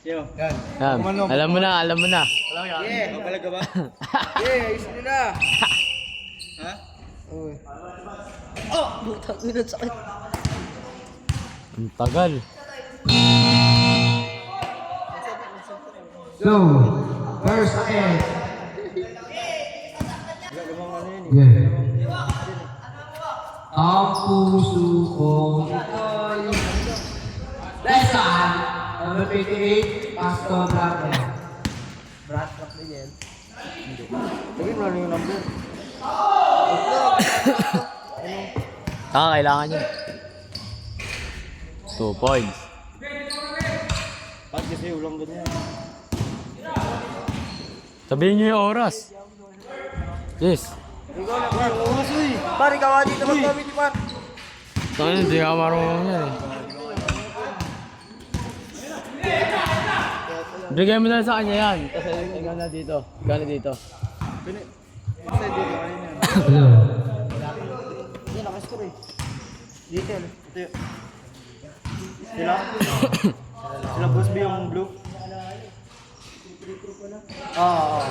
Yan. Alam mo na, alam mo na. Yeah. Mabalag ka ba? Yeah, ayos mo na. Ha? Uy. Oh! Butang ina, sakit. Ang tagal. So, first ahead. Yeah. Ang puso kong ito'y lesson. Number 58, Pastor Blanco. Brat, trap na yan. Sabi mo lang yung number. Kailangan nyo. 2 points. Bakit kasi ulang ganyan? Sabihin nyo yung oras. Yes. Ikaw na par. Oras uy. Par, ikaw dito mag-comment par. Saan hindi ka marunong yan eh. Bigyan mo na sa kanya yan. Kasi ikaw na dito. Ikaw na dito. Basta dito kanina. Hello. Yan, nakascore eh. Dito yan. Ito yun. Sila? Sila Boss B yung blue? Oo.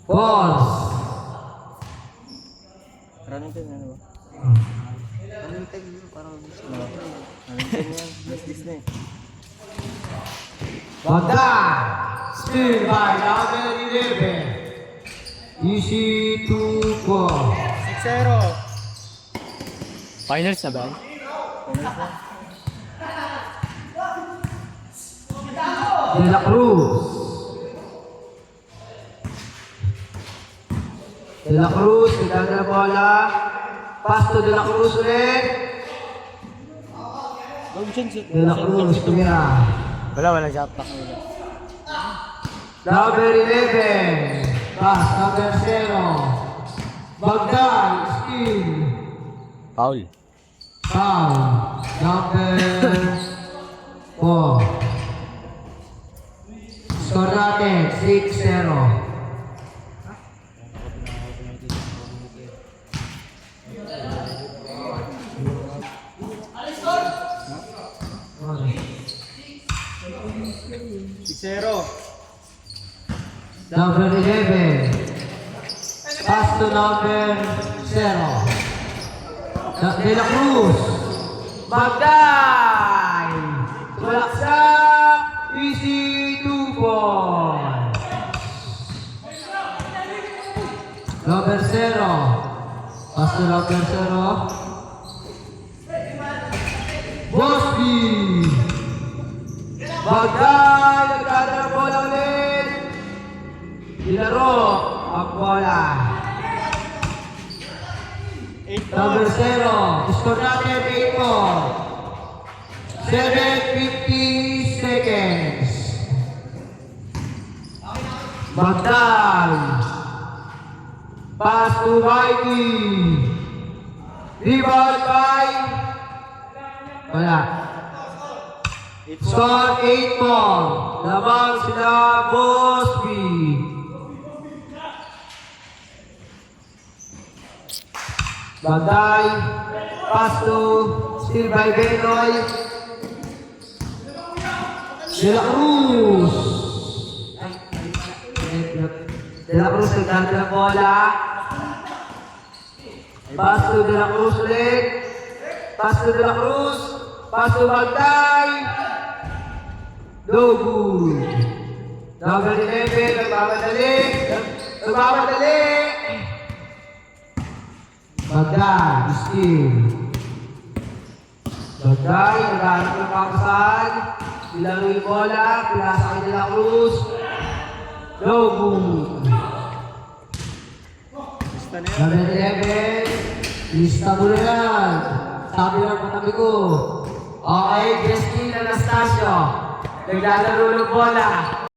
Pause. Running time ano ba? Anong time yun? Parang Running time yan. This na eh. Banda. Still by number 11. Easy to go. 6-0. Finals na ba? De La Cruz. De La Cruz, medal na bola. Pass to De La Cruz ulit. De La Cruz, tumira. Walang shot clock. Number 11. Pass, number 0. Bagdad, skill. Foul. Foul. Number 4. Score natin, 6-0. Number 11. Pass to number 0. De La Cruz. Magday. Tulaksak. Easy 2 points. Number 0. Pass to number 0. Bosby. Magday. Nagkadang bola ulit. Ilaro ang bola. Number 0. Score natin 8 more. 7:50 seconds. Magdal. Pass to Mikey. Rebound by. Wala. Score 8 more. Lamang sila Bosby. Bagay, pass to still by Benoy. De La Cruz. De La Cruz nagdala ng bola. Pass to De La Cruz ulit. Pass to De La Cruz. Pass to Bagay. No good. Number 11, nagmamadali. Nagmamadali. Bagay, skill. Bagay, naghanap ng pakasan. Ilaro yung bola, pinasa kay De La Cruz. No good. Number 11, lista mo na yan. Sabi ng katabi ko. Okay, Christine Anastasio. Naglalaro ng bola.